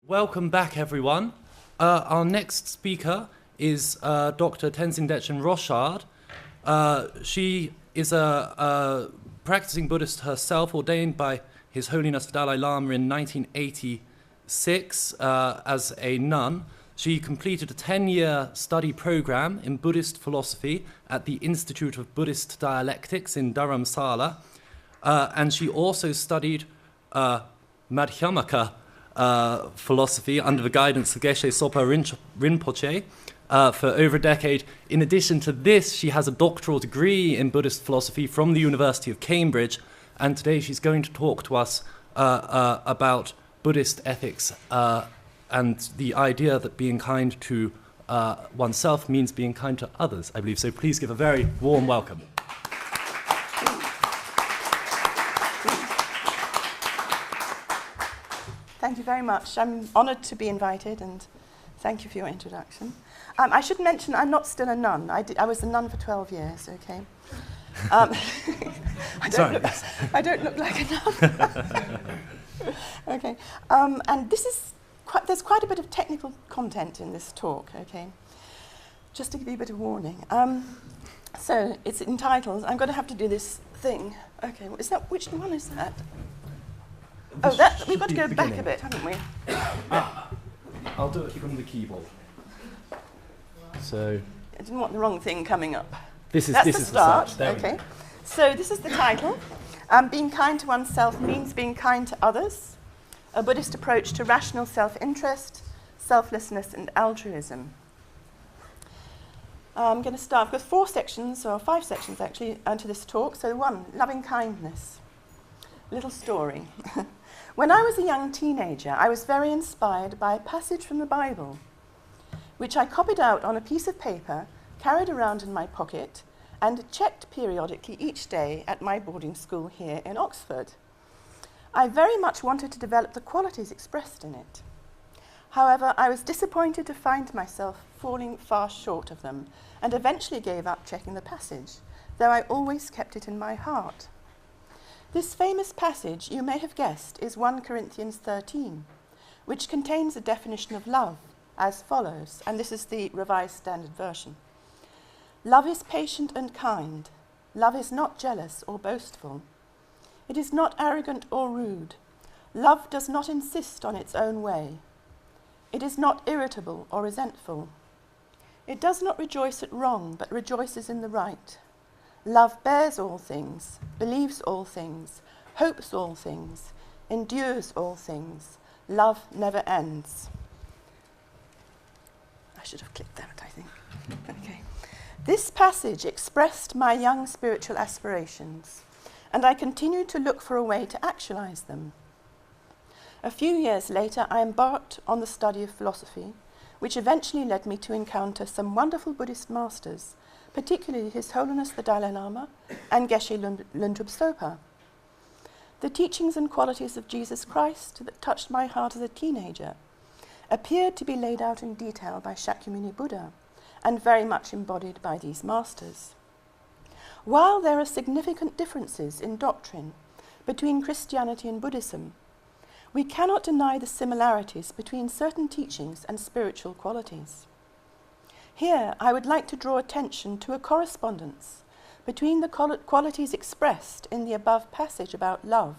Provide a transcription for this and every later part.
Welcome back, everyone. Our next speaker is Dr. Dechen Rochard. She is a practicing Buddhist herself, ordained by His Holiness the Dalai Lama in 1986 as a nun. She completed a 10-year study program in Buddhist philosophy at the Institute of Buddhist Dialectics in Dharamsala, and she also studied Madhyamaka philosophy under the guidance of Geshe Sopa Rinpoche for over a decade. In addition to this, she has a doctoral degree in Buddhist philosophy from the University of Cambridge, and today she's going to talk to us about Buddhist ethics and the idea that being kind to oneself means being kind to others, I believe. So please give a very warm welcome. Thank you very much. I'm honoured to be invited, and thank you for your introduction. I should mention I'm not still a nun. I was a nun for 12 years, okay? I don't look like a nun. Okay. And there's quite a bit of technical content in this talk, okay? Just to give you a bit of warning. So it's entitled, I'm going to have to do this thing. Okay, which one is that? We've got to go back a bit, haven't we? I'll do it from the keyboard. So I didn't want the wrong thing coming up. This is the start. Okay. So this is the title. Being kind to oneself means being kind to others. A Buddhist approach to rational self-interest, selflessness, and altruism. I'm going to start with 5 sections actually, to this talk. So 1, loving kindness. Little story. When I was a young teenager, I was very inspired by a passage from the Bible, which I copied out on a piece of paper, carried around in my pocket, and checked periodically each day at my boarding school here in Oxford. I very much wanted to develop the qualities expressed in it. However, I was disappointed to find myself falling far short of them, and eventually gave up checking the passage, though I always kept it in my heart. This famous passage, you may have guessed, is 1 Corinthians 13, which contains a definition of love as follows, and this is the Revised Standard Version. Love is patient and kind. Love is not jealous or boastful. It is not arrogant or rude. Love does not insist on its own way. It is not irritable or resentful. It does not rejoice at wrong, but rejoices in the right. Love bears all things, believes all things, hopes all things, endures all things. Love never ends. I should have clicked that, I think. Okay. This passage expressed my young spiritual aspirations, and I continued to look for a way to actualize them. A few years later, I embarked on the study of philosophy, which eventually led me to encounter some wonderful Buddhist masters, particularly His Holiness the Dalai Lama and Geshe Lundrup Sopa. The teachings and qualities of Jesus Christ that touched my heart as a teenager appeared to be laid out in detail by Shakyamuni Buddha and very much embodied by these masters. While there are significant differences in doctrine between Christianity and Buddhism, we cannot deny the similarities between certain teachings and spiritual qualities. Here, I would like to draw attention to a correspondence between the qualities expressed in the above passage about love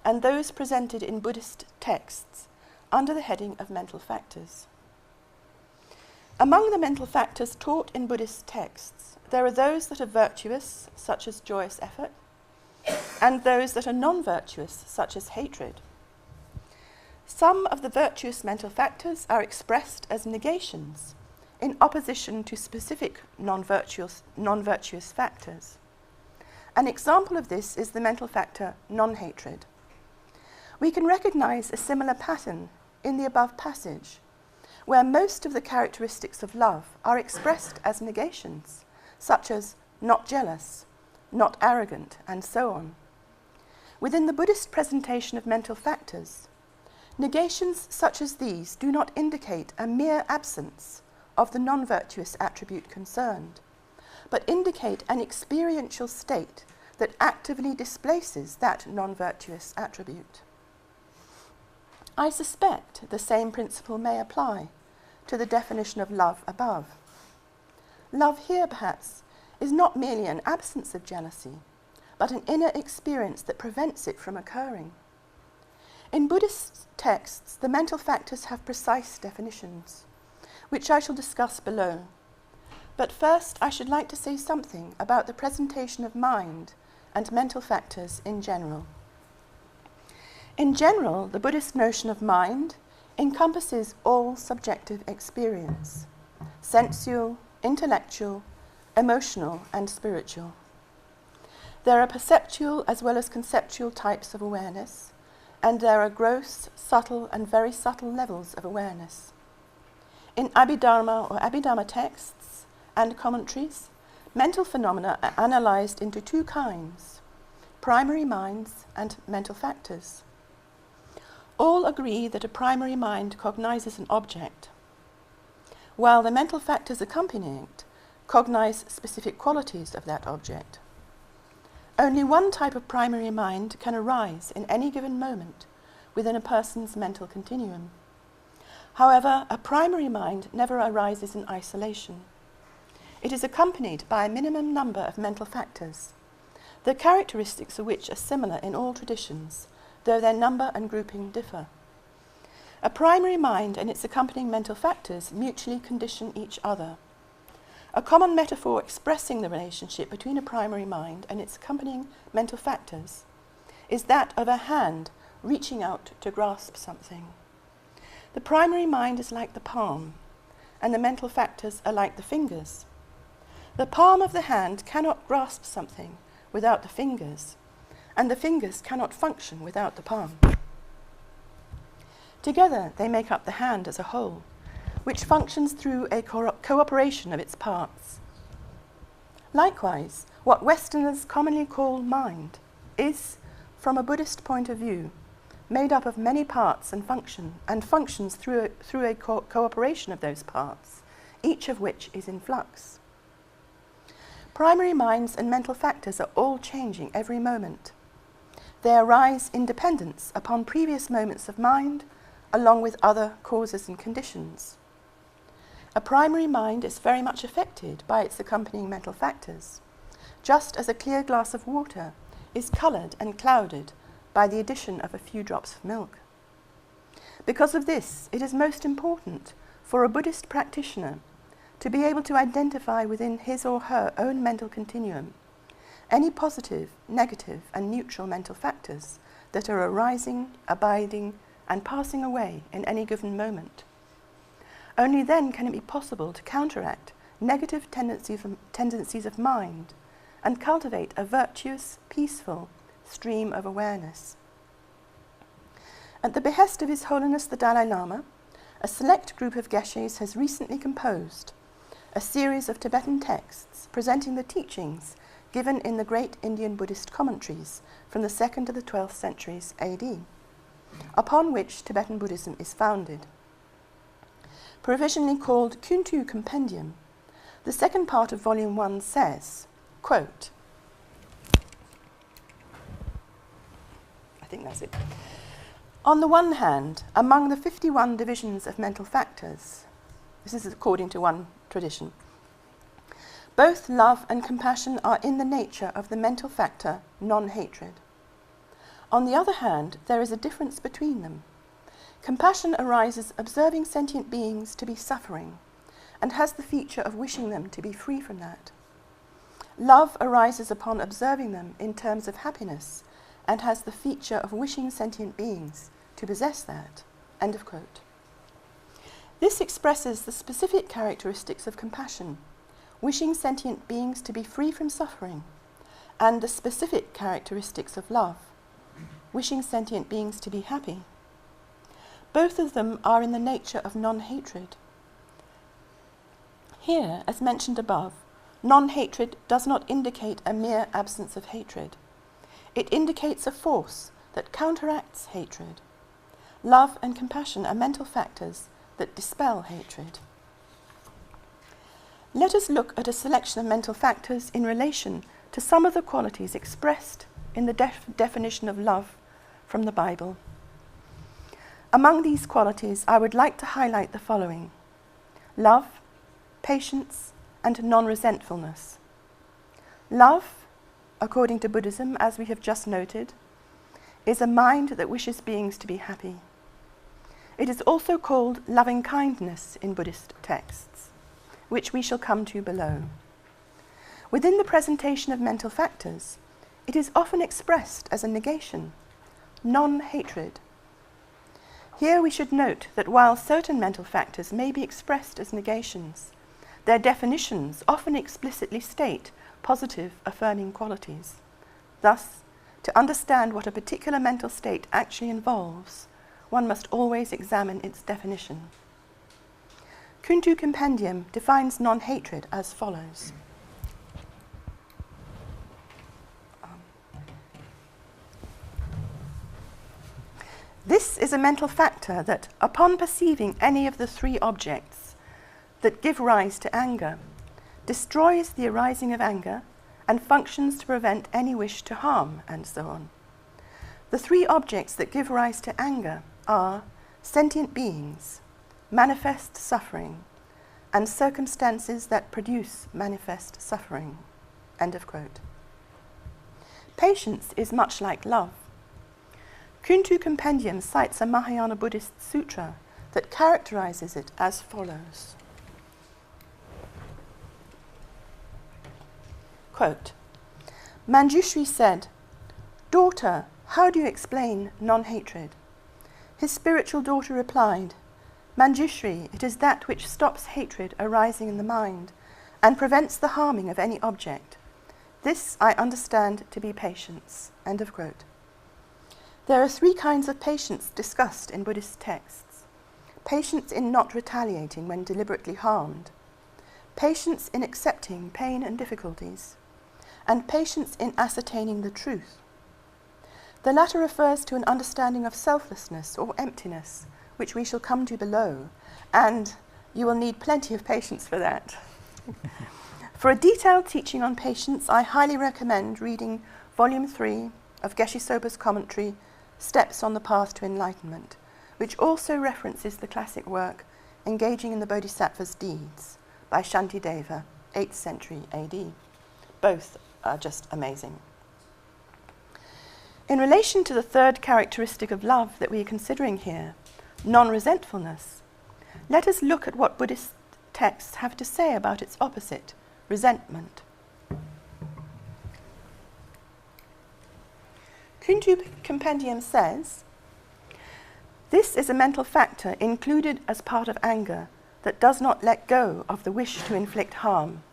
and those presented in Buddhist texts under the heading of mental factors. Among the mental factors taught in Buddhist texts, there are those that are virtuous, such as joyous effort, and those that are non-virtuous, such as hatred. Some of the virtuous mental factors are expressed as negations, in opposition to specific non-virtuous factors. An example of this is the mental factor non-hatred. We can recognize a similar pattern in the above passage, where most of the characteristics of love are expressed as negations, such as not jealous, not arrogant, and so on. Within the Buddhist presentation of mental factors, negations such as these do not indicate a mere absence of the non-virtuous attribute concerned, but indicate an experiential state that actively displaces that non-virtuous attribute. I suspect the same principle may apply to the definition of love above. Love here, perhaps, is not merely an absence of jealousy, but an inner experience that prevents it from occurring. In Buddhist texts, the mental factors have precise definitions, which I shall discuss below. But first, I should like to say something about the presentation of mind and mental factors in general. In general, the Buddhist notion of mind encompasses all subjective experience, sensual, intellectual, emotional, and spiritual. There are perceptual as well as conceptual types of awareness, and there are gross, subtle, and very subtle levels of awareness. In Abhidharma or Abhidharma texts and commentaries, mental phenomena are analysed into two kinds: primary minds and mental factors. All agree that a primary mind cognizes an object, while the mental factors accompanying it cognize specific qualities of that object. Only one type of primary mind can arise in any given moment within a person's mental continuum. However, a primary mind never arises in isolation. It is accompanied by a minimum number of mental factors, the characteristics of which are similar in all traditions, though their number and grouping differ. A primary mind and its accompanying mental factors mutually condition each other. A common metaphor expressing the relationship between a primary mind and its accompanying mental factors is that of a hand reaching out to grasp something. The primary mind is like the palm, and the mental factors are like the fingers. The palm of the hand cannot grasp something without the fingers, and the fingers cannot function without the palm. Together they make up the hand as a whole, which functions through a cooperation of its parts. Likewise, what Westerners commonly call mind is, from a Buddhist point of view, made up of many parts and functions through a cooperation of those parts, each of which is in flux. Primary minds and mental factors are all changing every moment. They arise in dependence upon previous moments of mind, along with other causes and conditions. A primary mind is very much affected by its accompanying mental factors, just as a clear glass of water is coloured and clouded by the addition of a few drops of milk. Because of this, it is most important for a Buddhist practitioner to be able to identify within his or her own mental continuum any positive, negative, and neutral mental factors that are arising, abiding, and passing away in any given moment. Only then can it be possible to counteract negative tendencies of mind and cultivate a virtuous, peaceful stream of awareness. At the behest of His Holiness the Dalai Lama, a select group of geshes has recently composed a series of Tibetan texts presenting the teachings given in the great Indian Buddhist commentaries from the 2nd to the 12th centuries AD, upon which Tibetan Buddhism is founded. Provisionally called Kuntu Compendium, the second part of Volume 1 says, quote, I think that's it. On the one hand, among the 51 divisions of mental factors, this is according to one tradition, both love and compassion are in the nature of the mental factor non-hatred. On the other hand, there is a difference between them. Compassion arises observing sentient beings to be suffering and has the feature of wishing them to be free from that. Love arises upon observing them in terms of happiness and has the feature of wishing sentient beings to possess that. End of quote. This expresses the specific characteristics of compassion, wishing sentient beings to be free from suffering, and the specific characteristics of love, wishing sentient beings to be happy. Both of them are in the nature of non-hatred. Here, as mentioned above, non-hatred does not indicate a mere absence of hatred. It indicates a force that counteracts hatred. Love and compassion are mental factors that dispel hatred. Let us look at a selection of mental factors in relation to some of the qualities expressed in the definition of love from the Bible. Among these qualities, I would like to highlight the following: love, patience, and non-resentfulness. Love, according to Buddhism, as we have just noted, is a mind that wishes beings to be happy. It is also called loving kindness in Buddhist texts, which we shall come to below. Within the presentation of mental factors, it is often expressed as a negation, non-hatred. Here we should note that while certain mental factors may be expressed as negations, their definitions often explicitly state positive, affirming qualities. Thus, to understand what a particular mental state actually involves, one must always examine its definition. Kuntu Compendium defines non-hatred as follows. This is a mental factor that, upon perceiving any of the three objects that give rise to anger, destroys the arising of anger and functions to prevent any wish to harm, and so on. The three objects that give rise to anger are sentient beings, manifest suffering, and circumstances that produce manifest suffering. End of quote. Patience is much like love. Kuntu Compendium cites a Mahayana Buddhist sutra that characterizes it as follows. Quote, Manjushri said, "Daughter, how do you explain non-hatred?" His spiritual daughter replied, "Manjushri, it is that which stops hatred arising in the mind and prevents the harming of any object. This I understand to be patience." End of quote. There are three kinds of patience discussed in Buddhist texts: patience in not retaliating when deliberately harmed, patience in accepting pain and difficulties, and patience in ascertaining the truth. The latter refers to an understanding of selflessness or emptiness, which we shall come to below, and you will need plenty of patience for that. For a detailed teaching on patience, I highly recommend reading Volume 3 of Geshe Soba's commentary, Steps on the Path to Enlightenment, which also references the classic work Engaging in the Bodhisattva's Deeds by Shantideva, 8th century AD. Both are just amazing. In relation to the third characteristic of love that we are considering here, non-resentfulness, let us look at what Buddhist texts have to say about its opposite, resentment. Kuntu Compendium says, "This is a mental factor included as part of anger that does not let go of the wish to inflict harm.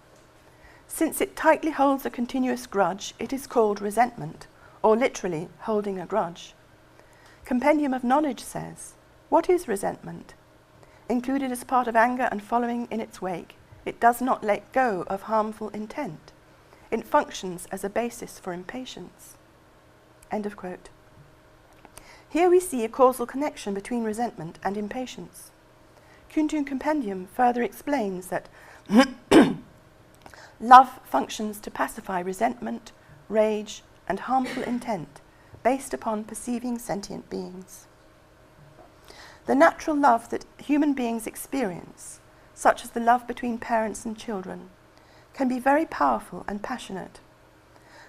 Since it tightly holds a continuous grudge, it is called resentment, or literally holding a grudge." Compendium of Knowledge says, "What is resentment? Included as part of anger and following in its wake, it does not let go of harmful intent. It functions as a basis for impatience." End of quote. Here we see a causal connection between resentment and impatience. Kuntu Compendium further explains that love functions to pacify resentment, rage, and harmful intent based upon perceiving sentient beings. The natural love that human beings experience, such as the love between parents and children, can be very powerful and passionate.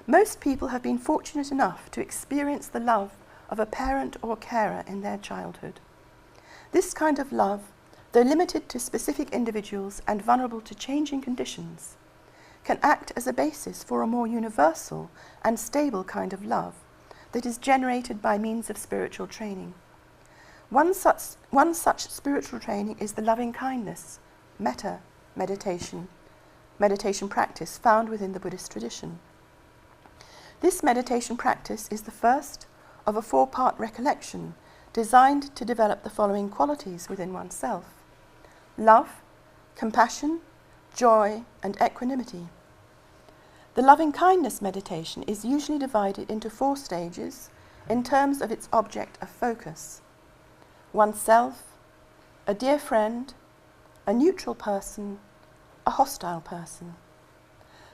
Most people have been fortunate enough to experience the love of a parent or carer in their childhood. This kind of love, though limited to specific individuals and vulnerable to changing conditions, can act as a basis for a more universal and stable kind of love that is generated by means of spiritual training. One such spiritual training is the loving kindness, metta meditation practice found within the Buddhist tradition. This meditation practice is the first of a four-part recollection designed to develop the following qualities within oneself: love, compassion, joy, and equanimity. The loving kindness meditation is usually divided into 4 stages in terms of its object of focus: oneself, a dear friend, a neutral person, a hostile person.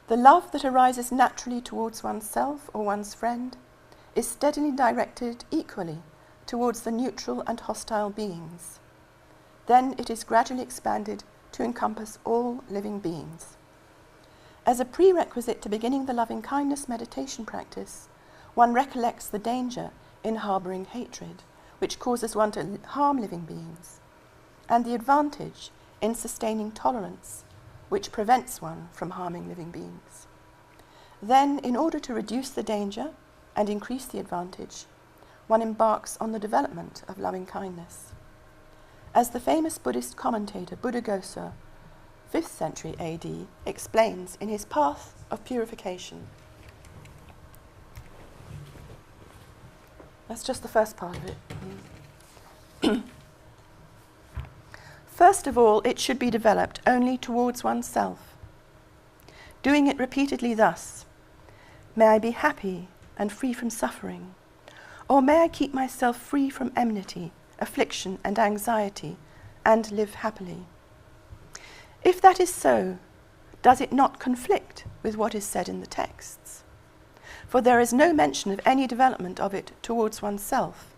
The love that arises naturally towards oneself or one's friend is steadily directed equally towards the neutral and hostile beings. Then it is gradually expanded to encompass all living beings. As a prerequisite to beginning the loving-kindness meditation practice, one recollects the danger in harbouring hatred, which causes one to harm living beings, and the advantage in sustaining tolerance, which prevents one from harming living beings. Then, in order to reduce the danger and increase the advantage, one embarks on the development of loving-kindness. As the famous Buddhist commentator Buddhaghosa, 5th century AD, explains in his Path of Purification. That's just the first part of it. First of all, it should be developed only towards oneself. Doing it repeatedly thus: may I be happy and free from suffering, or may I keep myself free from enmity, affliction and anxiety, and live happily. If that is so, does it not conflict with what is said in the texts? For there is no mention of any development of it towards oneself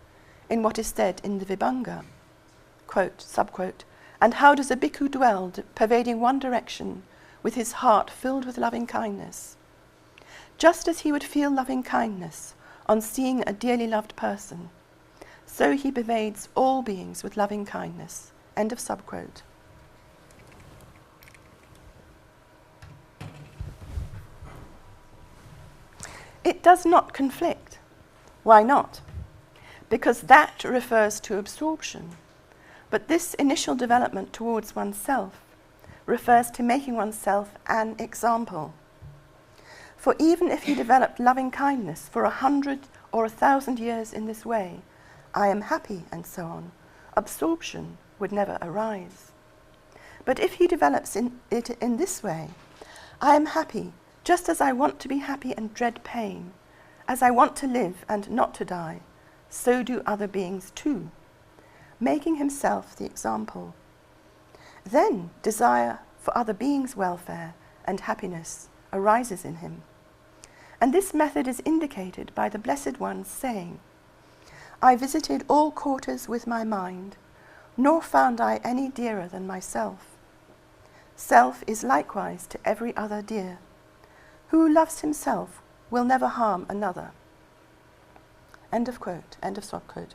in what is said in the Vibhanga. Quote, subquote, and how does a bhikkhu dwell, pervading one direction, with his heart filled with loving kindness? Just as he would feel loving kindness on seeing a dearly loved person, so he pervades all beings with loving kindness. End of subquote. It does not conflict. Why not? Because that refers to absorption. But this initial development towards oneself refers to making oneself an example. For even if he developed loving kindness for 100 or 1,000 years in this way, I am happy and so on, absorption would never arise. But if he develops it in this way, I am happy just as I want to be happy and dread pain, as I want to live and not to die, so do other beings too, making himself the example. Then desire for other beings' welfare and happiness arises in him. And this method is indicated by the Blessed Ones saying, I visited all quarters with my mind, nor found I any dearer than myself. Self is likewise to every other dear. Who loves himself will never harm another. End of quote, end of subquote.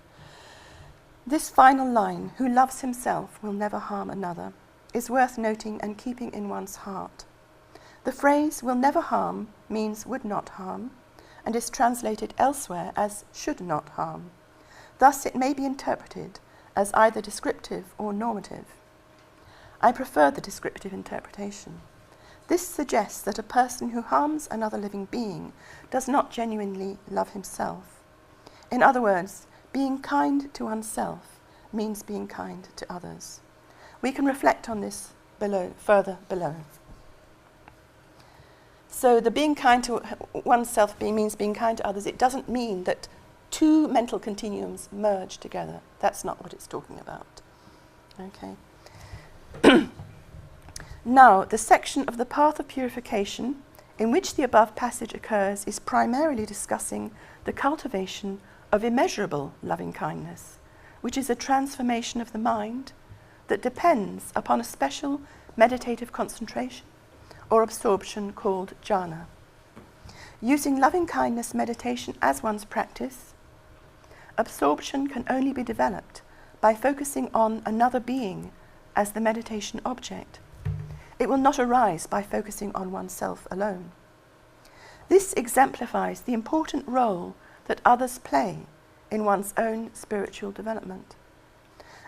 This final line, who loves himself will never harm another, is worth noting and keeping in one's heart. The phrase will never harm means would not harm, and is translated elsewhere as should not harm. Thus it may be interpreted as either descriptive or normative. I prefer the descriptive interpretation. This suggests that a person who harms another living being does not genuinely love himself. In other words, being kind to oneself means being kind to others. We can reflect on this further below. So the being kind to oneself means being kind to others. It doesn't mean that two mental continuums merge together. That's not what it's talking about. Okay. Now, the section of the Path of Purification in which the above passage occurs is primarily discussing the cultivation of immeasurable loving-kindness, which is a transformation of the mind that depends upon a special meditative concentration or absorption called jhana. Using loving-kindness meditation as one's practice, absorption can only be developed by focusing on another being as the meditation object. It will not arise by focusing on oneself alone. This exemplifies the important role that others play in one's own spiritual development.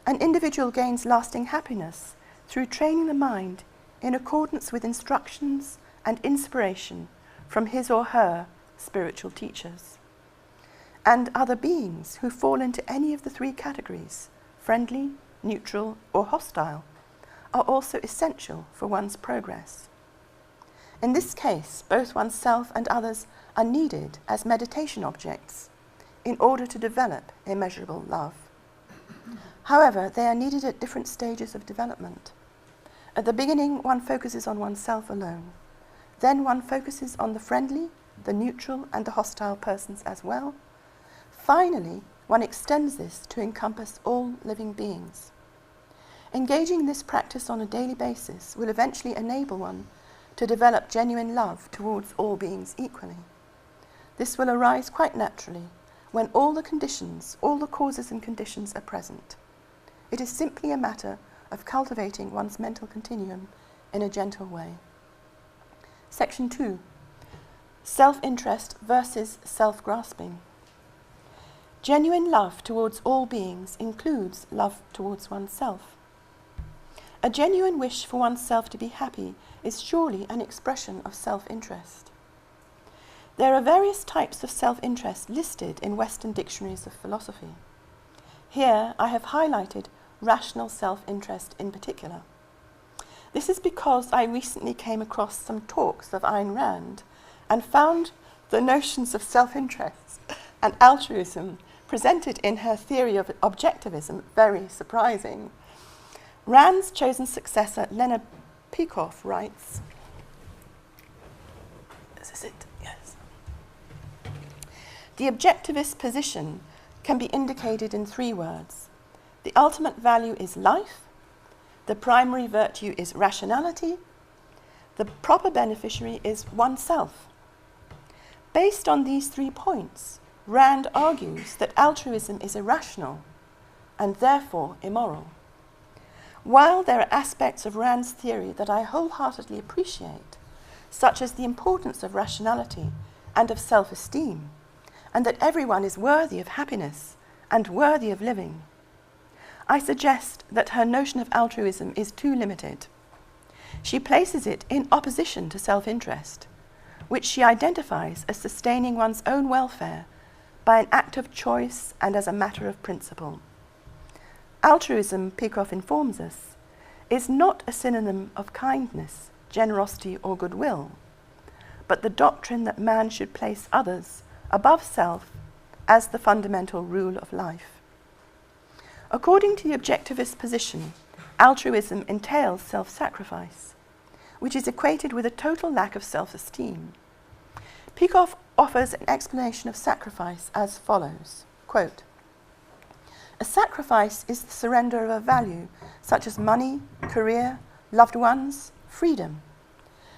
An individual gains lasting happiness through training the mind in accordance with instructions and inspiration from his or her spiritual teachers. And other beings who fall into any of the three categories, friendly, neutral, or hostile, are also essential for one's progress. In this case, both oneself and others are needed as meditation objects in order to develop immeasurable love. However, they are needed at different stages of development. At the beginning, one focuses on oneself alone. Then one focuses on the friendly, the neutral, and the hostile persons as well. Finally, one extends this to encompass all living beings. Engaging in this practice on a daily basis will eventually enable one to develop genuine love towards all beings equally. This will arise quite naturally when all the conditions, all the causes and conditions are present. It is simply a matter of cultivating one's mental continuum in a gentle way. Section 2. Self-interest versus self-grasping. Genuine love towards all beings includes love towards oneself. A genuine wish for oneself to be happy is surely an expression of self-interest. There are various types of self-interest listed in Western dictionaries of philosophy. Here I have highlighted rational self-interest in particular. This is because I recently came across some talks of Ayn Rand and found the notions of self-interest and altruism presented in her theory of objectivism very surprising. Rand's chosen successor, Leonard Peikoff, writes, this is it, yes. The objectivist position can be indicated in 3 words. The ultimate value is life, the primary virtue is rationality, the proper beneficiary is oneself. Based on these 3 points, Rand argues that altruism is irrational and therefore immoral. While there are aspects of Rand's theory that I wholeheartedly appreciate, such as the importance of rationality and of self-esteem, and that everyone is worthy of happiness and worthy of living, I suggest that her notion of altruism is too limited. She places it in opposition to self-interest, which she identifies as sustaining one's own welfare by an act of choice and as a matter of principle. Altruism, Peikoff informs us, is not a synonym of kindness, generosity, or goodwill, but the doctrine that man should place others above self as the fundamental rule of life. According to the objectivist position, altruism entails self-sacrifice, which is equated with a total lack of self-esteem. Peikoff offers an explanation of sacrifice as follows, quote, "A sacrifice is the surrender of a value such as money, career, loved ones, freedom,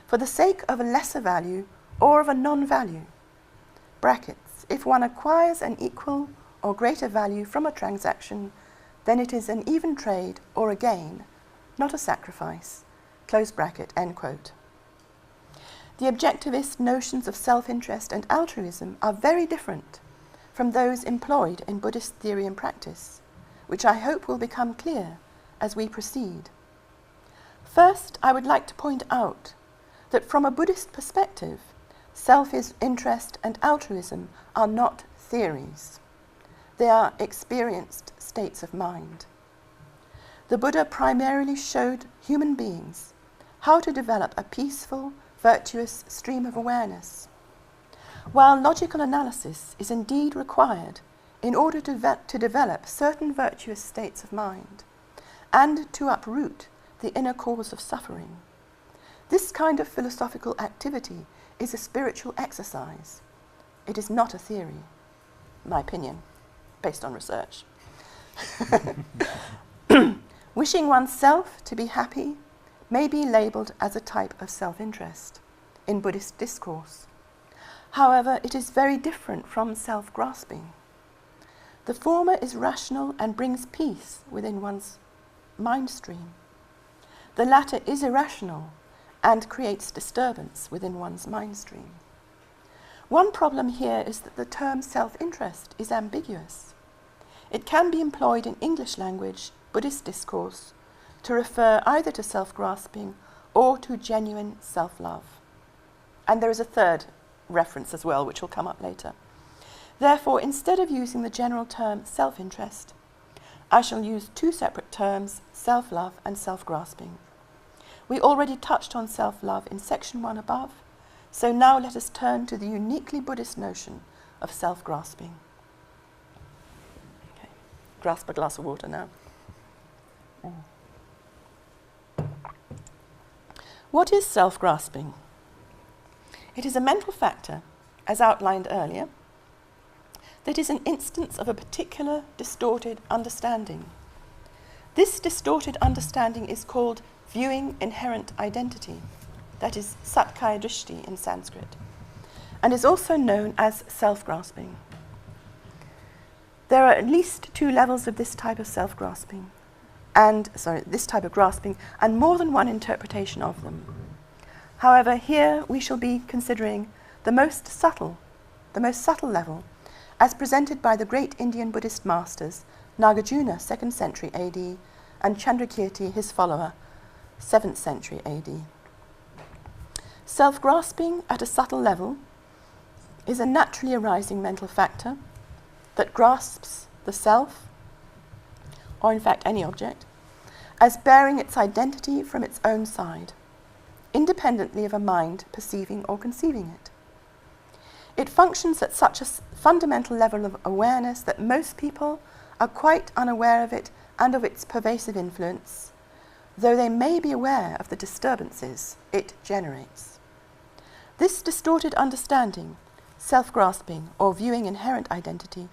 for the sake of a lesser value or of a non-value. Brackets, if one acquires an equal or greater value from a transaction, then it is an even trade or a gain, not a sacrifice." Close bracket, end quote. The objectivist notions of self-interest and altruism are very different from those employed in Buddhist theory and practice, which I hope will become clear as we proceed. First, I would like to point out that from a Buddhist perspective, self-interest and altruism are not theories. They are experienced states of mind. The Buddha primarily showed human beings how to develop a peaceful, virtuous stream of awareness. While logical analysis is indeed required in order to develop certain virtuous states of mind and to uproot the inner cause of suffering, this kind of philosophical activity is a spiritual exercise. It is not a theory, in my opinion, based on research. Wishing oneself to be happy may be labelled as a type of self-interest in Buddhist discourse. However, it is very different from self-grasping. The former is rational and brings peace within one's mind stream. The latter is irrational and creates disturbance within one's mind stream. One problem here is that the term self-interest is ambiguous. It can be employed in English language Buddhist discourse to refer either to self-grasping or to genuine self-love. And there is a third reference as well, which will come up later. Therefore, instead of using the general term self-interest, I shall use 2 separate terms, self-love and self-grasping. We already touched on self-love in section 1 above, so now let us turn to the uniquely Buddhist notion of self-grasping. Okay. Grasp a glass of water now. What is self-grasping? It is a mental factor, as outlined earlier, that is an instance of a particular distorted understanding. This distorted understanding is called viewing inherent identity, that is satkaya drishti in Sanskrit, and is also known as self-grasping. There are at least two levels of this type of self-grasping, this type of grasping, and more than one interpretation of them. However, here we shall be considering the most subtle level, as presented by the great Indian Buddhist masters Nagarjuna, 2nd century AD, and Chandrakirti, his follower, 7th century AD. Self-grasping at a subtle level is a naturally arising mental factor that grasps the self, or in fact any object, as bearing its identity from its own side, independently of a mind perceiving or conceiving it. It functions at such a fundamental level of awareness that most people are quite unaware of it and of its pervasive influence, though they may be aware of the disturbances it generates. This distorted understanding, self-grasping or viewing inherent identity,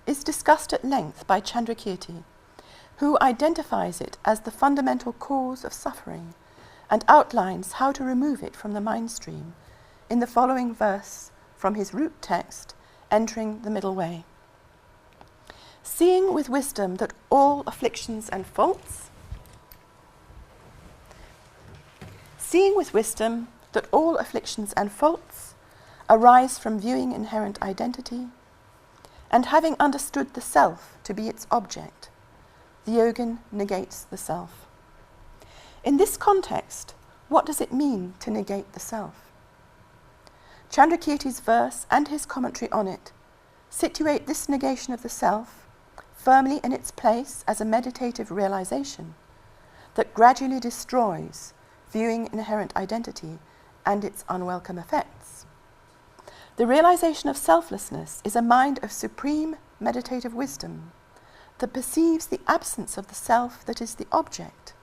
is discussed at length by Chandrakirti, who identifies it as the fundamental cause of suffering and outlines how to remove it from the mind stream in the following verse from his root text, Entering the Middle Way. Seeing with wisdom that all afflictions and faults arise from viewing inherent identity, and having understood the self to be its object, the yogin negates the self. In this context, what does it mean to negate the self? Chandrakirti's verse and his commentary on it situate this negation of the self firmly in its place as a meditative realization that gradually destroys viewing inherent identity and its unwelcome effects. The realization of selflessness is a mind of supreme meditative wisdom that perceives the absence of the self that is the object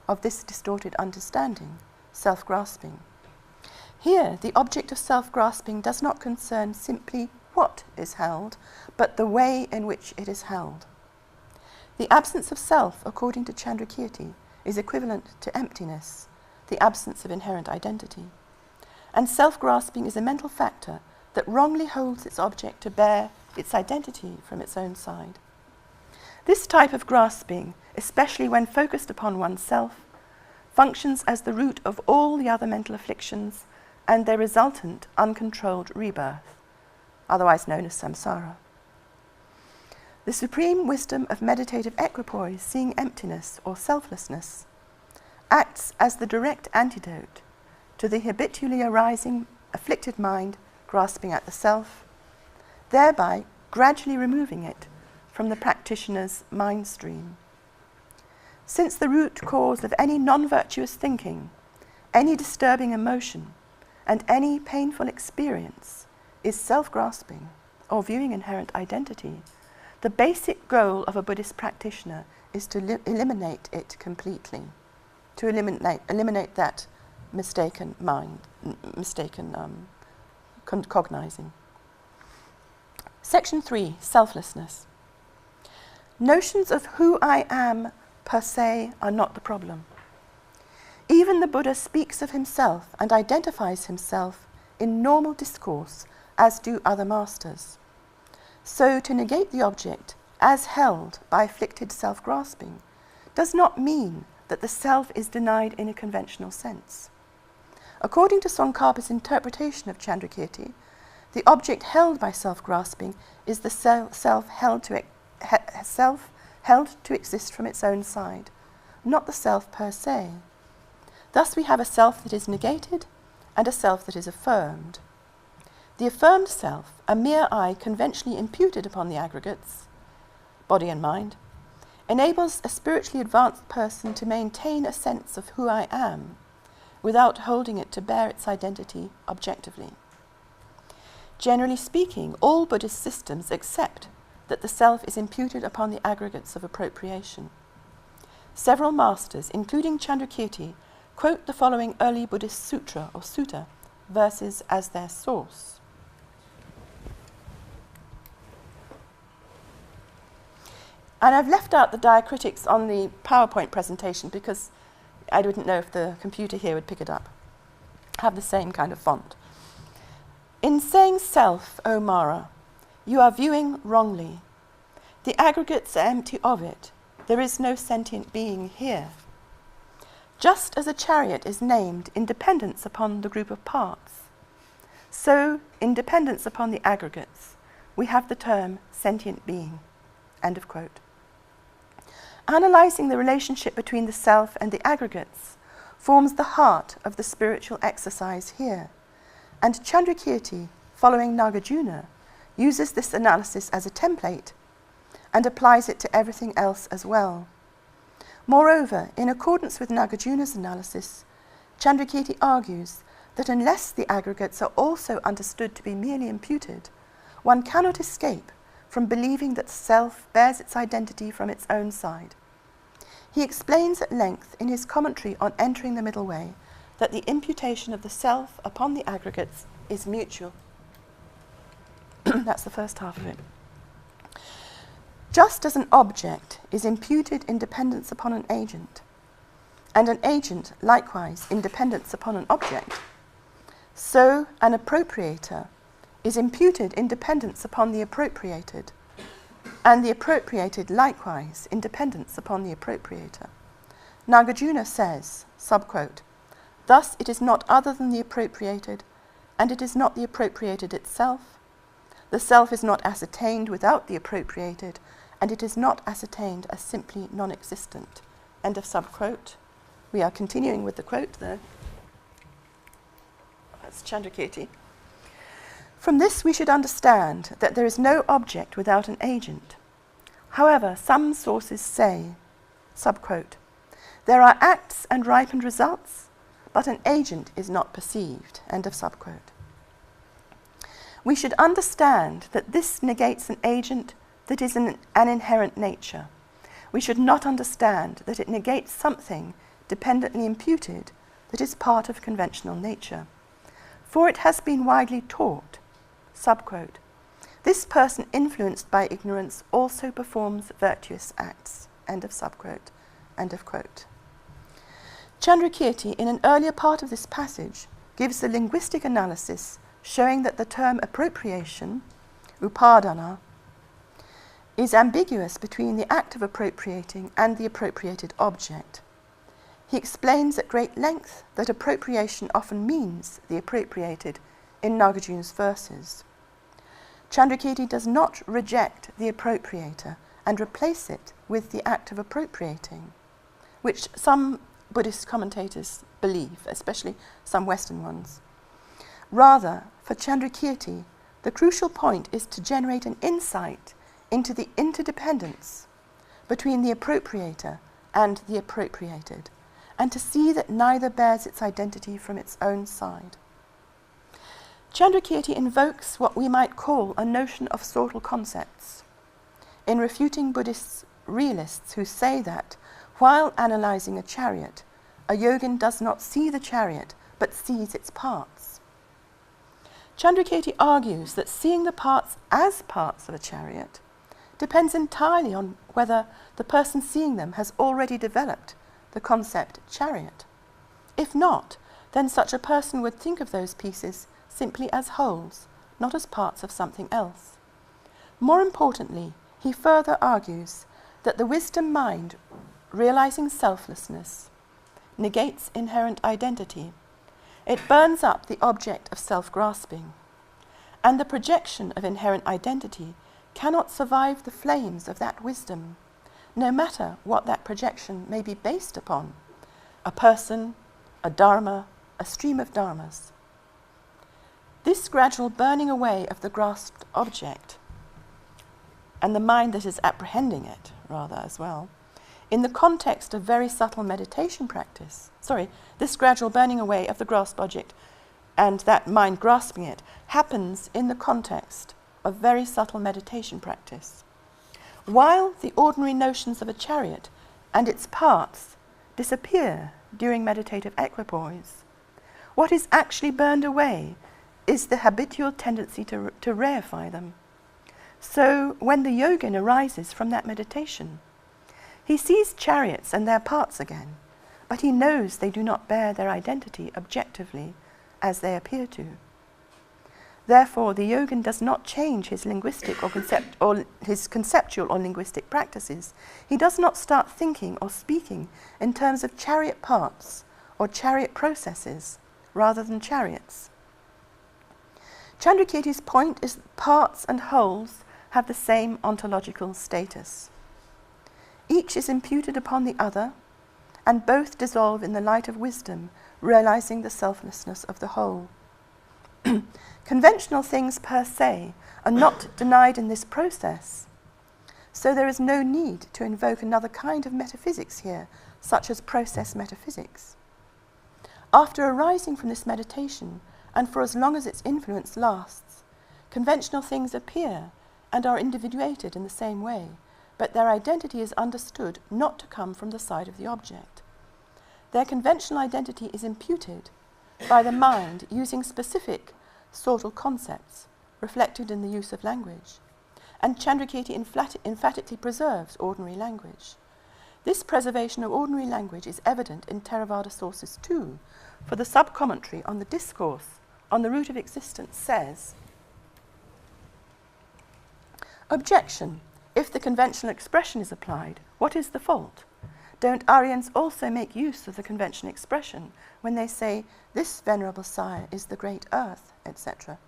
of this distorted understanding, self-grasping. Here, the object of self-grasping does not concern simply what is held, but the way in which it is held. The absence of self, according to Chandrakirti, is equivalent to emptiness, the absence of inherent identity. And self-grasping is a mental factor that wrongly holds its object to bear its identity from its own side. This type of grasping, especially when focused upon oneself, functions as the root of all the other mental afflictions and their resultant uncontrolled rebirth, otherwise known as samsara. The supreme wisdom of meditative equipoise, seeing emptiness or selflessness, acts as the direct antidote to the habitually arising afflicted mind grasping at the self, thereby gradually removing it from the practitioner's mind stream. Since the root cause of any non-virtuous thinking, any disturbing emotion, and any painful experience is self-grasping or viewing inherent identity, the basic goal of a Buddhist practitioner is to eliminate it completely, to eliminate that mistaken mind, cognizing. Section 3, Selflessness. Notions of who I am per se are not the problem. Even the Buddha speaks of himself and identifies himself in normal discourse, as do other masters. So to negate the object as held by afflicted self-grasping does not mean that the self is denied in a conventional sense. According to Tsongkhapa's interpretation of Chandrakirti, the object held by self-grasping is the self held to exist from its own side, not the self per se. Thus we have a self that is negated and a self that is affirmed. The affirmed self, a mere I conventionally imputed upon the aggregates, body and mind, enables a spiritually advanced person to maintain a sense of who I am without holding it to bear its identity objectively. Generally speaking, all Buddhist systems accept that the self is imputed upon the aggregates of appropriation. Several masters, including Chandrakirti, quote the following early Buddhist sutra or sutta verses as their source. And I've left out the diacritics on the PowerPoint presentation because I didn't know if the computer here would pick it up. Have the same kind of font. In saying self, O Mara, you are viewing wrongly. The aggregates are empty of it. There is no sentient being here. Just as a chariot is named in dependence upon the group of parts, so in dependence upon the aggregates, we have the term sentient being. End of quote. Analysing the relationship between the self and the aggregates forms the heart of the spiritual exercise here, and Chandrakirti, following Nagarjuna, uses this analysis as a template and applies it to everything else as well. Moreover, in accordance with Nagarjuna's analysis, Chandrakirti argues that unless the aggregates are also understood to be merely imputed, one cannot escape from believing that self bears its identity from its own side. He explains at length in his commentary on Entering the Middle Way that the imputation of the self upon the aggregates is mutual. That's the first half of it. Just as an object is imputed in dependence upon an agent, and an agent likewise in dependence upon an object, so an appropriator is imputed in dependence upon the appropriated, and the appropriated likewise in dependence upon the appropriator. Nagarjuna says, subquote, thus it is not other than the appropriated, and it is not the appropriated itself. The self is not ascertained without the appropriated, and it is not ascertained as simply non-existent. End of subquote. We are continuing with the quote there. That's Chandrakirti. From this we should understand that there is no object without an agent. However, some sources say, subquote, there are acts and ripened results, but an agent is not perceived. End of subquote. We should understand that this negates an agent that is an inherent nature. We should not understand that it negates something dependently imputed that is part of conventional nature. For it has been widely taught, subquote, this person influenced by ignorance also performs virtuous acts. End of subquote. End of quote. Chandrakirti, in an earlier part of this passage, gives a linguistic analysis showing that the term appropriation, upadana, is ambiguous between the act of appropriating and the appropriated object. He explains at great length that appropriation often means the appropriated in Nagarjuna's verses. Chandrakirti does not reject the appropriator and replace it with the act of appropriating, which some Buddhist commentators believe, especially some Western ones. Rather, for Chandrakirti, the crucial point is to generate an insight into the interdependence between the appropriator and the appropriated, and to see that neither bears its identity from its own side. Chandrakirti invokes what we might call a notion of sortal concepts in refuting Buddhist realists who say that, while analysing a chariot, a yogin does not see the chariot but sees its parts. Chandrakirti argues that seeing the parts as parts of a chariot depends entirely on whether the person seeing them has already developed the concept chariot. If not, then such a person would think of those pieces simply as wholes, not as parts of something else. More importantly, he further argues that the wisdom mind, realizing selflessness, negates inherent identity. It burns up the object of self-grasping, and the projection of inherent identity cannot survive the flames of that wisdom, no matter what that projection may be based upon, a person, a dharma, a stream of dharmas. This gradual burning away of the grasped object, and the mind that is apprehending it, rather, as well, in the context of very subtle meditation practice, this gradual burning away of the grasped object and that mind grasping it happens in the context of very subtle meditation practice. While the ordinary notions of a chariot and its parts disappear during meditative equipoise, what is actually burned away is the habitual tendency to reify them. So when the yogin arises from that meditation, he sees chariots and their parts again, but he knows they do not bear their identity objectively as they appear to. Therefore, the yogin does not change his linguistic or his conceptual or linguistic practices. He does not start thinking or speaking in terms of chariot parts or chariot processes rather than chariots. Chandrakirti's point is that parts and wholes have the same ontological status. Each is imputed upon the other, and both dissolve in the light of wisdom, realizing the selflessness of the whole. Conventional things per se are not denied in this process, so there is no need to invoke another kind of metaphysics here, such as process metaphysics. After arising from this meditation, and for as long as its influence lasts, conventional things appear and are individuated in the same way, but their identity is understood not to come from the side of the object. Their conventional identity is imputed by the mind using specific sortal concepts reflected in the use of language, and Chandrakirti emphatically preserves ordinary language. This preservation of ordinary language is evident in Theravada sources too, for the sub-commentary on the discourse on the root of existence says, objection, if the conventional expression is applied, what is the fault? Don't Aryans also make use of the conventional expression when they say, this venerable sire is the great earth, etc.?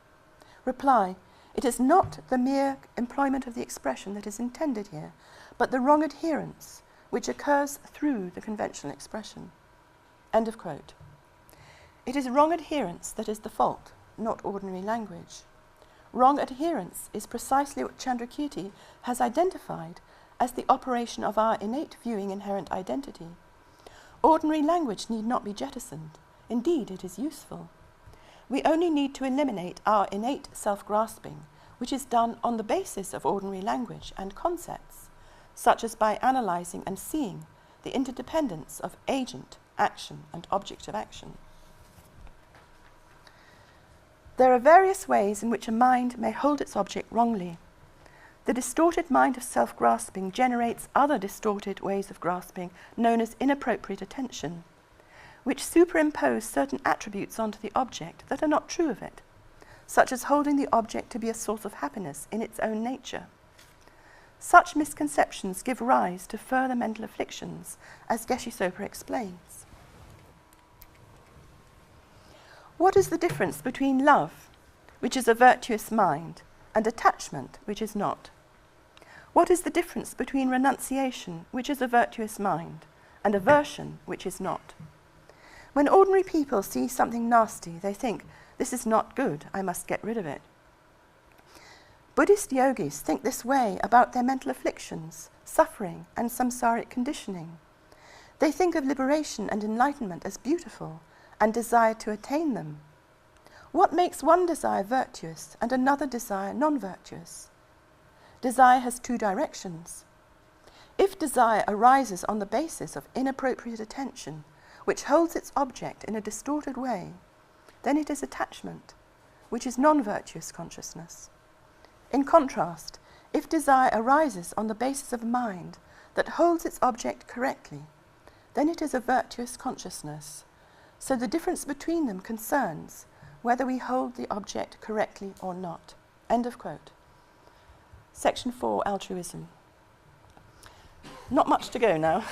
Reply, it is not the mere employment of the expression that is intended here, but the wrong adherence which occurs through the conventional expression. End of quote. It is wrong adherence that is the fault, not ordinary language. Wrong adherence is precisely what Chandrakirti has identified as the operation of our innate viewing inherent identity. Ordinary language need not be jettisoned. Indeed, it is useful. We only need to eliminate our innate self-grasping, which is done on the basis of ordinary language and concepts, such as by analysing and seeing the interdependence of agent, action, and object of action. There are various ways in which a mind may hold its object wrongly. The distorted mind of self-grasping generates other distorted ways of grasping, known as inappropriate attention, which superimpose certain attributes onto the object that are not true of it, such as holding the object to be a source of happiness in its own nature. Such misconceptions give rise to further mental afflictions, as Geshe-Sopa explains. What is the difference between love, which is a virtuous mind, and attachment, which is not? What is the difference between renunciation, which is a virtuous mind, and aversion, which is not? When ordinary people see something nasty, they think, this is not good, I must get rid of it. Buddhist yogis think this way about their mental afflictions, suffering, and samsaric conditioning. They think of liberation and enlightenment as beautiful, and desire to attain them. What makes one desire virtuous and another desire non-virtuous? Desire has two directions. If desire arises on the basis of inappropriate attention, which holds its object in a distorted way, then it is attachment, which is non-virtuous consciousness. In contrast, if desire arises on the basis of a mind that holds its object correctly, then it is a virtuous consciousness. So the difference between them concerns whether we hold the object correctly or not. End of quote. Section 4, Altruism. Not much to go now.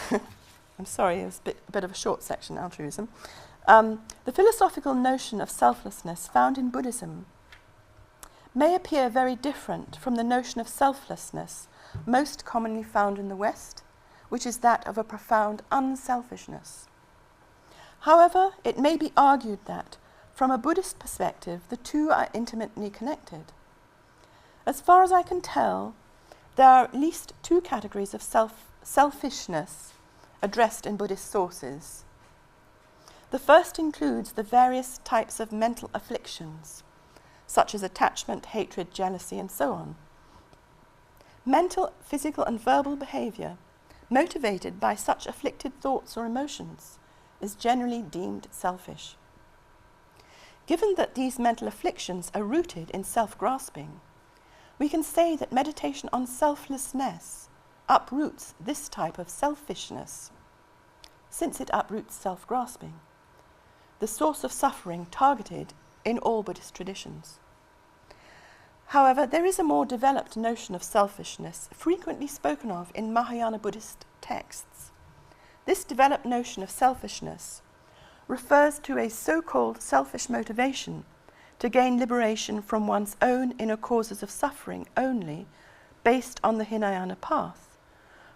I'm sorry, it was a bit of a short section, Altruism. The philosophical notion of selflessness found in Buddhism may appear very different from the notion of selflessness most commonly found in the West, which is that of a profound unselfishness. However, it may be argued that, from a Buddhist perspective, the two are intimately connected. As far as I can tell, there are at least two categories of selfishness addressed in Buddhist sources. The first includes the various types of mental afflictions, such as attachment, hatred, jealousy, and so on. Mental, physical, and verbal behavior motivated by such afflicted thoughts or emotions is generally deemed selfish. Given that these mental afflictions are rooted in self-grasping, we can say that meditation on selflessness uproots this type of selfishness, since it uproots self-grasping, the source of suffering targeted in all Buddhist traditions. However, there is a more developed notion of selfishness frequently spoken of in Mahayana Buddhist texts. This developed notion of selfishness refers to a so-called selfish motivation to gain liberation from one's own inner causes of suffering only based on the Hinayana path,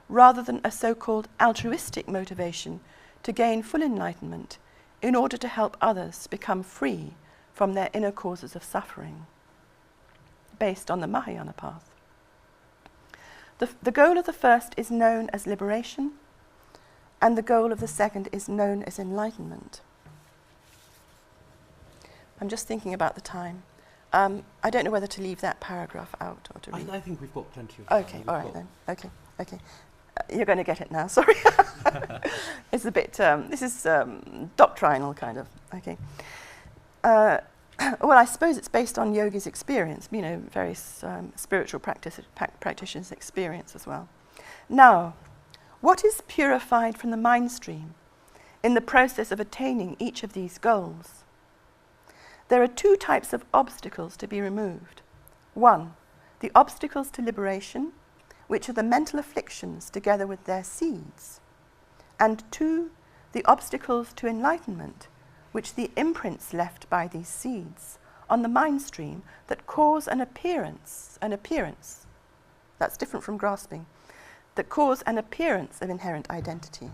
rather than a so-called altruistic motivation to gain full enlightenment in order to help others become free from their inner causes of suffering, based on the Mahayana path. The goal of the first is known as liberation, and the goal of the second is known as enlightenment. I'm just thinking about the time. I don't know whether to leave that paragraph out or to read. I think we've got plenty of time. Okay, all right then. Okay. You're going to get it now, sorry. It's a bit, this is doctrinal kind of, okay. Well, I suppose it's based on yogi's experience, various spiritual practitioners' experience as well. Now, what is purified from the mind stream in the process of attaining each of these goals? There are two types of obstacles to be removed. One, the obstacles to liberation, which are the mental afflictions together with their seeds. And two, the obstacles to enlightenment, which the imprints left by these seeds on the mind stream that cause an appearance, that's different from grasping, that cause an appearance of inherent identity.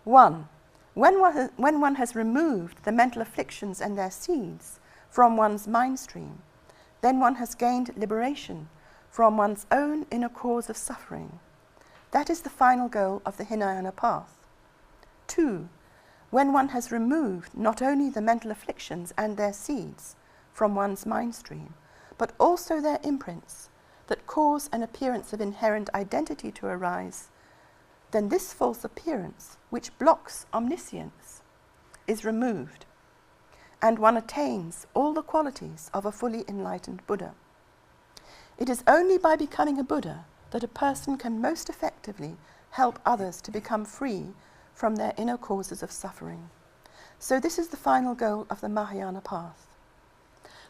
One, when one has removed the mental afflictions and their seeds from one's mind stream, then one has gained liberation from one's own inner cause of suffering. That is the final goal of the Hinayana path. Two, when one has removed not only the mental afflictions and their seeds from one's mind stream, but also their imprints that cause an appearance of inherent identity to arise, then this false appearance, which blocks omniscience, is removed, and one attains all the qualities of a fully enlightened Buddha. It is only by becoming a Buddha that a person can most effectively help others to become free from their inner causes of suffering. So this is the final goal of the Mahayana path.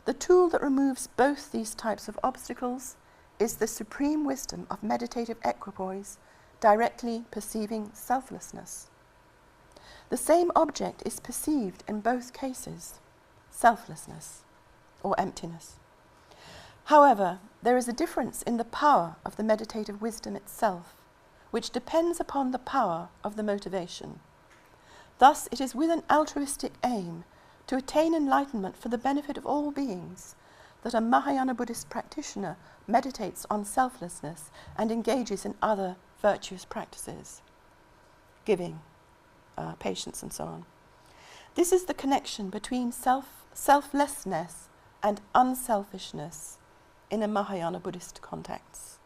The tool that removes both these types of obstacles is the supreme wisdom of meditative equipoise, directly perceiving selflessness. The same object is perceived in both cases, selflessness or emptiness. However, there is a difference in the power of the meditative wisdom itself, which depends upon the power of the motivation. Thus, it is with an altruistic aim to attain enlightenment for the benefit of all beings that a Mahayana Buddhist practitioner meditates on selflessness and engages in other virtuous practices, giving, patience, and so on. This is the connection between selflessness and unselfishness in a Mahayana Buddhist context.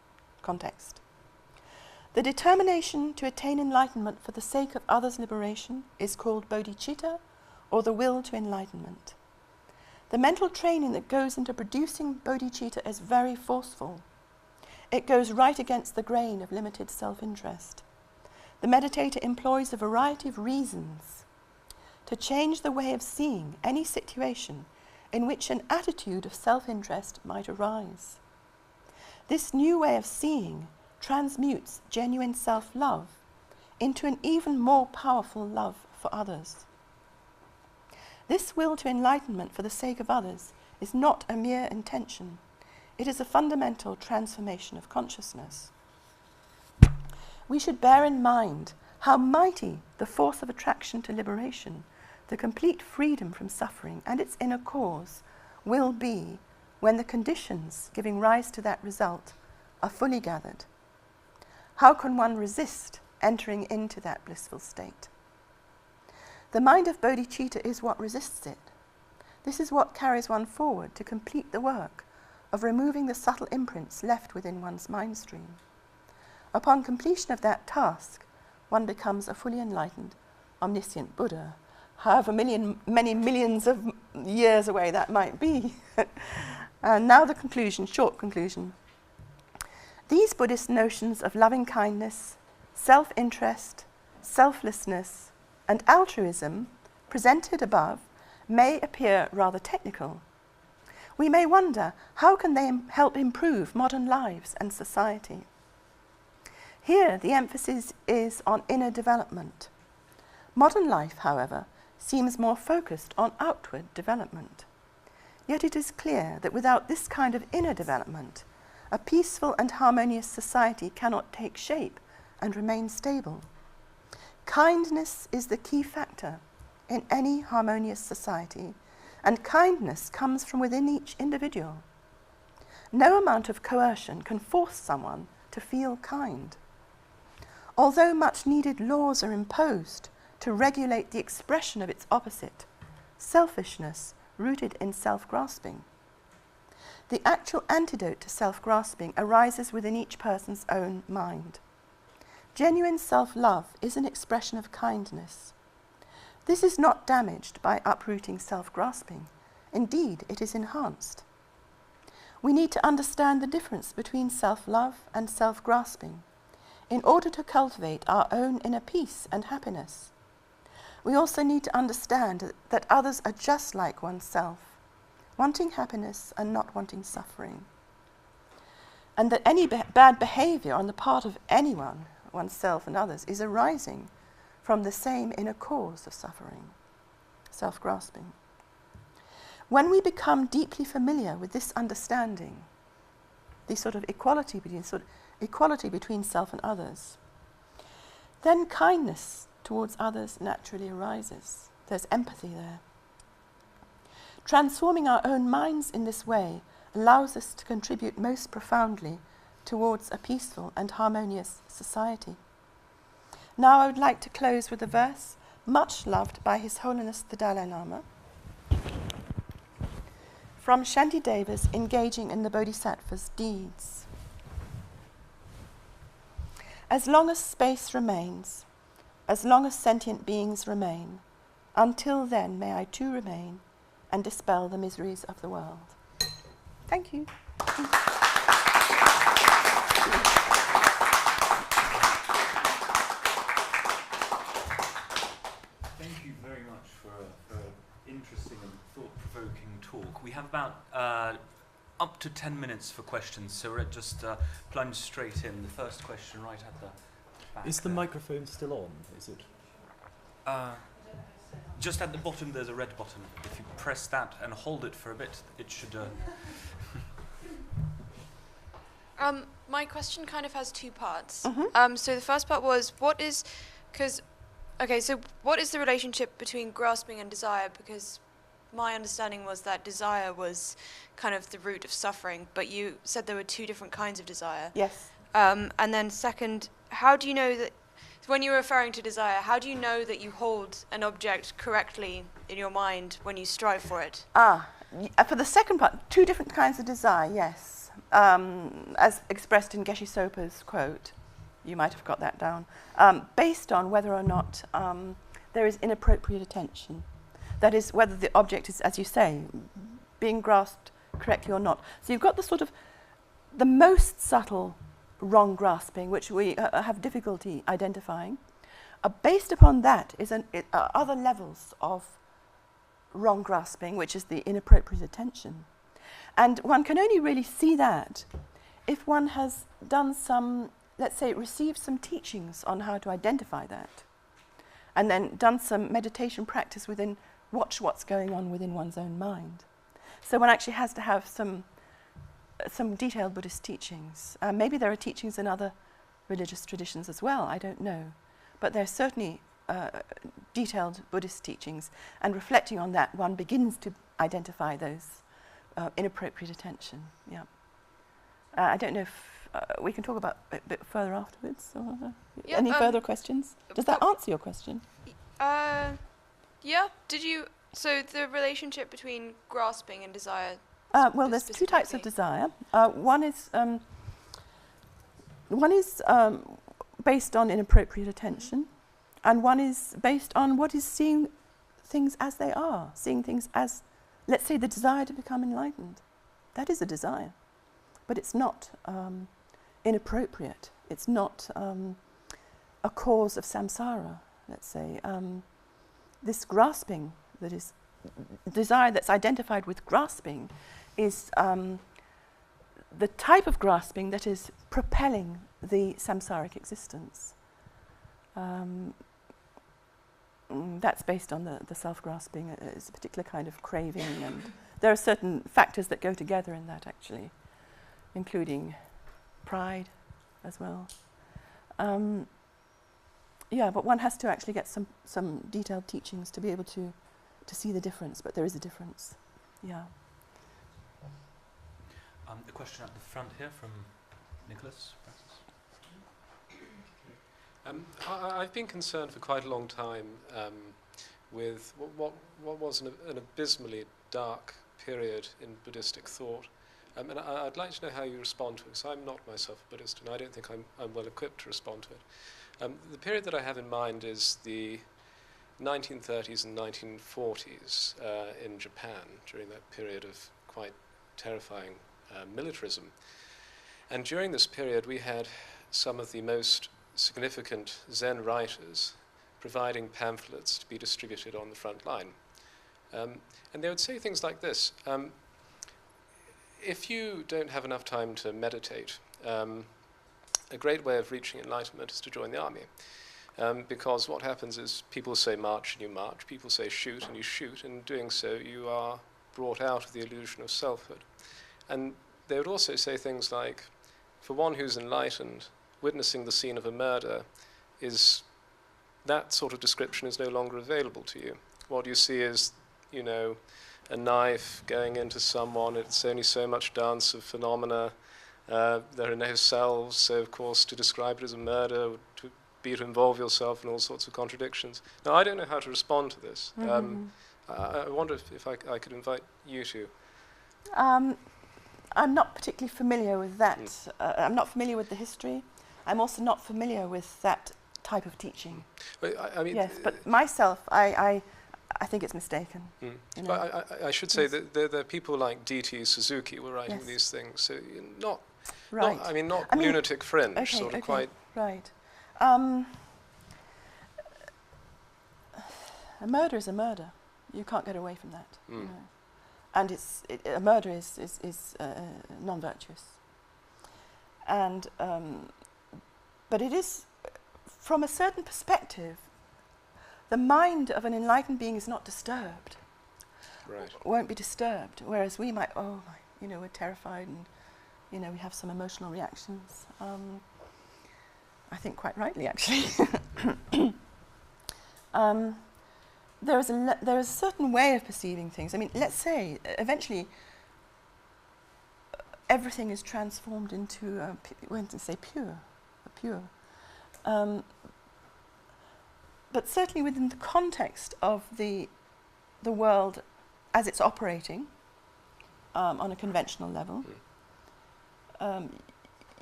The determination to attain enlightenment for the sake of others' liberation is called bodhicitta, or the will to enlightenment. The mental training that goes into producing bodhicitta is very forceful. It goes right against the grain of limited self-interest. The meditator employs a variety of reasons to change the way of seeing any situation in which an attitude of self-interest might arise. This new way of seeing transmutes genuine self-love into an even more powerful love for others. This will to enlightenment for the sake of others is not a mere intention. It is a fundamental transformation of consciousness. We should bear in mind how mighty the force of attraction to liberation, the complete freedom from suffering and its inner cause, will be when the conditions giving rise to that result are fully gathered. How can one resist entering into that blissful state? The mind of bodhicitta is what resists it. This is what carries one forward to complete the work of removing the subtle imprints left within one's mind stream. Upon completion of that task, one becomes a fully enlightened, omniscient Buddha, however many millions of years away that might be. And now the conclusion, short conclusion. These Buddhist notions of loving kindness, self-interest, selflessness, and altruism, presented above, may appear rather technical. We may wonder, how can they help improve modern lives and society? Here, the emphasis is on inner development. Modern life, however, seems more focused on outward development. Yet it is clear that without this kind of inner development, a peaceful and harmonious society cannot take shape and remain stable. Kindness is the key factor in any harmonious society, and kindness comes from within each individual. No amount of coercion can force someone to feel kind. Although much needed laws are imposed to regulate the expression of its opposite, selfishness rooted in self-grasping, the actual antidote to self-grasping arises within each person's own mind. Genuine self-love is an expression of kindness. This is not damaged by uprooting self-grasping. Indeed, it is enhanced. We need to understand the difference between self-love and self-grasping in order to cultivate our own inner peace and happiness. We also need to understand that others are just like oneself, wanting happiness and not wanting suffering, and that any bad behavior on the part of anyone, oneself and others, is arising from the same inner cause of suffering, self-grasping. When we become deeply familiar with this understanding, the sort of equality between self and others, then kindness towards others naturally arises. There's empathy there. Transforming our own minds in this way allows us to contribute most profoundly towards a peaceful and harmonious society. Now I would like to close with a verse much loved by His Holiness the Dalai Lama, from Shantideva's Engaging in the Bodhisattva's Deeds. As long as space remains, as long as sentient beings remain, until then may I too remain and dispel the miseries of the world. Thank you. Thank you very much for an interesting and thought-provoking talk. We have about up to 10 minutes for questions, so we'll just plunge straight in. The first question right at the back. Is the microphone still on? Is it? Just at the bottom there's a red button. If you press that and hold it for a bit, it should... My question kind of has two parts. Mm-hmm. So the first part was, what is the relationship between grasping and desire? Because my understanding was that desire was kind of the root of suffering, but you said there were two different kinds of desire. Yes. And then second, how do you know that, when you're referring to desire, how do you know that you hold an object correctly in your mind when you strive for it? For the second part, two different kinds of desire, yes. As expressed in Geshe Sopa's quote, you might have got that down, based on whether or not there is inappropriate attention. That is, whether the object is, as you say, being grasped correctly or not. So you've got the sort of the most subtle wrong grasping, which we have difficulty identifying. Based upon that is other levels of wrong grasping, which is the inappropriate attention. And one can only really see that if one has done some, let's say, received some teachings on how to identify that, and then done some meditation practice within, watch what's going on within one's own mind. So one actually has to have some detailed Buddhist teachings. Maybe there are teachings in other religious traditions as well, I don't know. But there are certainly detailed Buddhist teachings, and reflecting on that, one begins to identify those inappropriate attention. Yeah. I don't know if we can talk about it a bit further afterwards. Or, any further questions? Does that answer your question? Yeah. So the relationship between grasping and desire? Well, there's two types of desire. One is based on inappropriate attention, and one is based on what is seeing things as they are, seeing things as, let's say, the desire to become enlightened. That is a desire. But it's not inappropriate. It's not a cause of samsara, let's say. This grasping, that is desire that's identified with grasping, is the type of grasping that is propelling the samsaric existence. That's based on the self-grasping. It's a particular kind of craving, and there are certain factors that go together in that, actually, including pride as well. But one has to actually get some detailed teachings to be able to see the difference, but there is a difference. Yeah. The question at the front here from Nicholas. I've been concerned for quite a long time with what was an abysmally dark period in Buddhistic thought. And I'd like to know how you respond to it, because I'm not myself a Buddhist, and I don't think I'm well equipped to respond to it. The period that I have in mind is the 1930s and 1940s in Japan, during that period of quite terrifying militarism. And during this period, we had some of the most significant Zen writers providing pamphlets to be distributed on the front line. And they would say things like this: if you don't have enough time to meditate, a great way of reaching enlightenment is to join the army. Because what happens is people say march and you march, people say shoot and you shoot, and in doing so you are brought out of the illusion of selfhood. And they would also say things like, for one who's enlightened, witnessing the scene of a murder is, that sort of description is no longer available to you. What you see is, a knife going into someone. It's only so much dance of phenomena. There are no selves, so of course to describe it as a murder would be to involve yourself in all sorts of contradictions. Now, I don't know how to respond to this. I wonder if I could invite you to. I'm not particularly familiar with that. I'm not familiar with the history. I'm also not familiar with that type of teaching. I mean, yes, but myself, I think it's mistaken. But I should say that there are people like D.T. Suzuki were writing these things. So not lunatic fringe, okay, sort of quite. Right. A murder is a murder. You can't get away from that. And a murder is non-virtuous. And but it is, from a certain perspective, the mind of an enlightened being is not disturbed. Right. Won't be disturbed. Whereas we might, we're terrified, and we have some emotional reactions. I think quite rightly, actually. There is a certain way of perceiving things. I mean, let's say eventually everything is transformed into pure. But certainly within the context of the world as it's operating on a conventional level,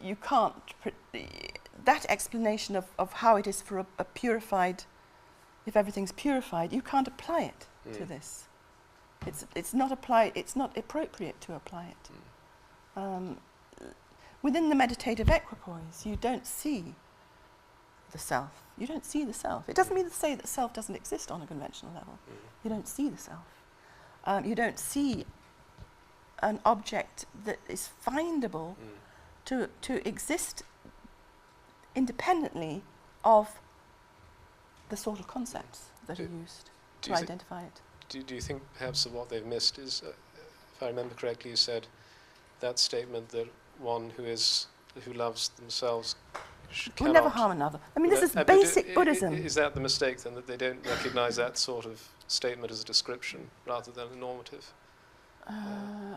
you can't. That explanation of how it is for a purified, if everything's purified, you can't apply it to this. It's not appropriate to apply it. Within the meditative equipoise, you don't see the self. You don't see the self. It doesn't mean to say that self doesn't exist on a conventional level. You don't see the self. You don't see an object that is findable to exist independently of the sort of concepts that are used to identify it. Do you think perhaps that what they've missed is, if I remember correctly, you said that statement that one who loves themselves will never harm another. I mean, this is basic Buddhism. Is that the mistake then, that they don't recognise that sort of statement as a description rather than a normative?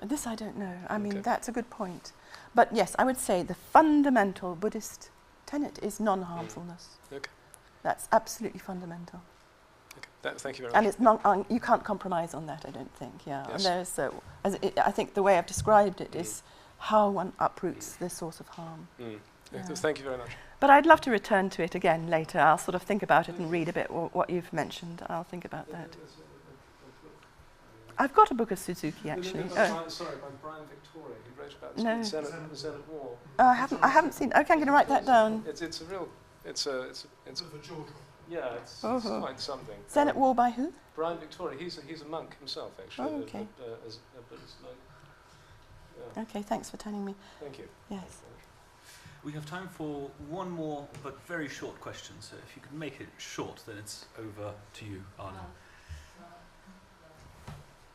This I don't know. I mean, that's a good point. But yes, I would say the fundamental Buddhist tenet is non-harmfulness. Okay. That's absolutely fundamental. Okay. Thank you very much. And it's not. You can't compromise on that, I don't think. Yeah. Yes. And there's I think the way I've described it is how one uproots this source of harm. Yeah. Thank you very much. But I'd love to return to it again later. I'll sort of think about it and read a bit what you've mentioned. I'll think about that. I've got a book of Suzuki, actually. Sorry, by Brian Victoria. He wrote about this No. called Zen at War. I haven't seen. Okay, I'm going to write that down. It's a real. It's a George. yeah. It's quite something. Zen at War by who? Brian Victoria. He's a monk himself, actually. Oh, okay. As a Buddhist monk. Yeah. Okay, thanks for telling me. Thank you. Yes. We have time for one more, but very short question. So if you could make it short, then it's over to you, Arne.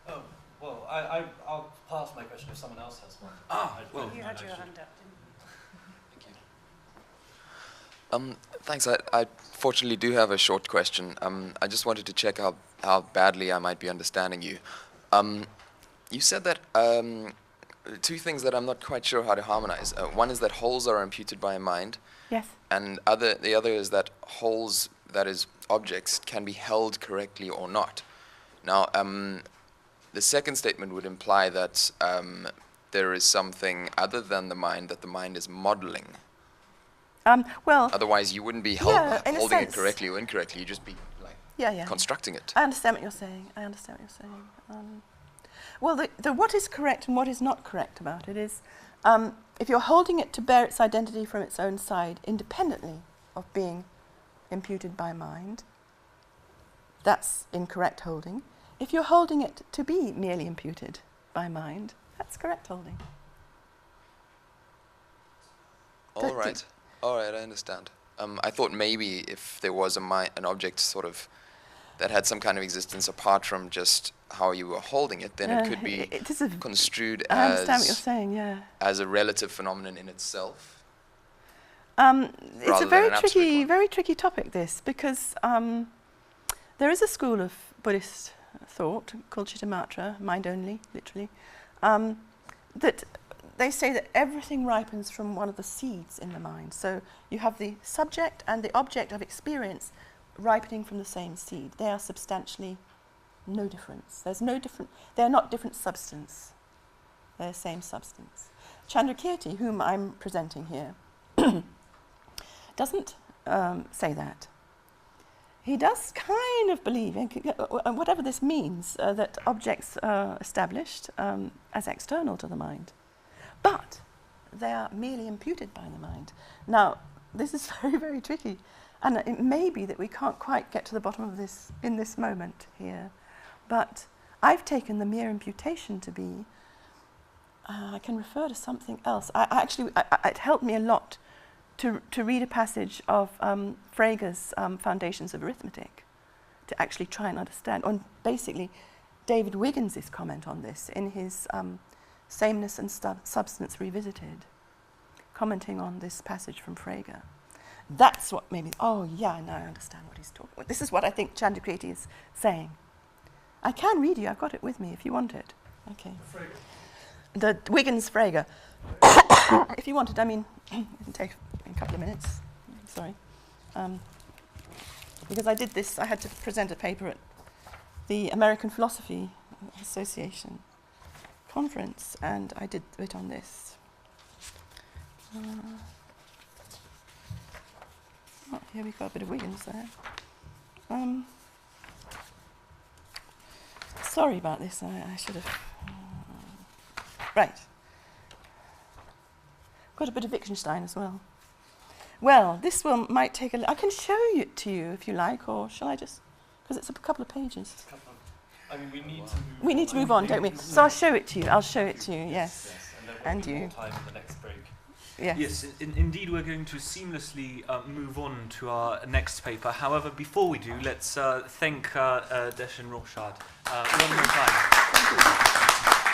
Oh, well, I'll pass my question if someone else has one. Well, You had your hand up, didn't you? Thanks. I fortunately do have a short question. I just wanted to check how badly I might be understanding you. You said that two things that I'm not quite sure how to harmonize. One is that wholes are imputed by a mind, Yes. and the other is that wholes, that is, objects, can be held correctly or not. Now, the second statement would imply that there is something other than the mind that the mind is modeling. Well, Otherwise, you wouldn't be in a holding it sense. correctly or incorrectly. You'd just be yeah. constructing it. I understand what you're saying. Well, the what is correct and what is not correct about it is, if you're holding it to bear its identity from its own side, independently of being imputed by mind, that's incorrect holding. If you're holding it to be merely imputed by mind, that's correct holding. All right, I understand. I thought maybe if there was an object sort of that had some kind of existence apart from just how you were holding it, then it could be construed I understand what you're saying, yeah. as a relative phenomenon in itself. It's a very tricky topic, this, because there is a school of Buddhist thought called Chittamatra, mind only, literally, that they say that everything ripens from one of the seeds in the mind. So you have the subject and the object of experience ripening from the same seed. They are substantially no difference. There's no different. They are not different substance. They're the same substance. Chandrakirti, whom I'm presenting here, doesn't say that. He does kind of believe, whatever this means, that objects are established as external to the mind, but they are merely imputed by the mind. Now, this is very, very tricky, and it may be that we can't quite get to the bottom of this in this moment here, but I've taken the mere imputation to be, I can refer to something else. It helped me a lot to read a passage of Frege's Foundations of Arithmetic, to actually try and understand, on basically David Wiggins' comment on this in his Sameness and Substance Revisited, commenting on this passage from Frege. That's what made me, now I understand what he's talking about. This is what I think Chandrakirti is saying. I can read you, I've got it with me if you want it. Okay. The Wiggins Frege. If you want it, it can take a couple of minutes. Sorry. Because I did this, I had to present a paper at the American Philosophy Association conference, and I did it on this. Here we've got a bit of Wiggins there. Sorry about this, I should have... Right. Got a bit of Wittgenstein as well. Well, this one might take I can show it to you if you like, or shall I just... Because it's a couple of pages. We need to move on, don't we? So I'll show it to you. Yes. And you. More time for the next break. Yes, indeed, we're going to seamlessly move on to our next paper. However, before we do, let's thank Dechen Rochard one more time. Thank you.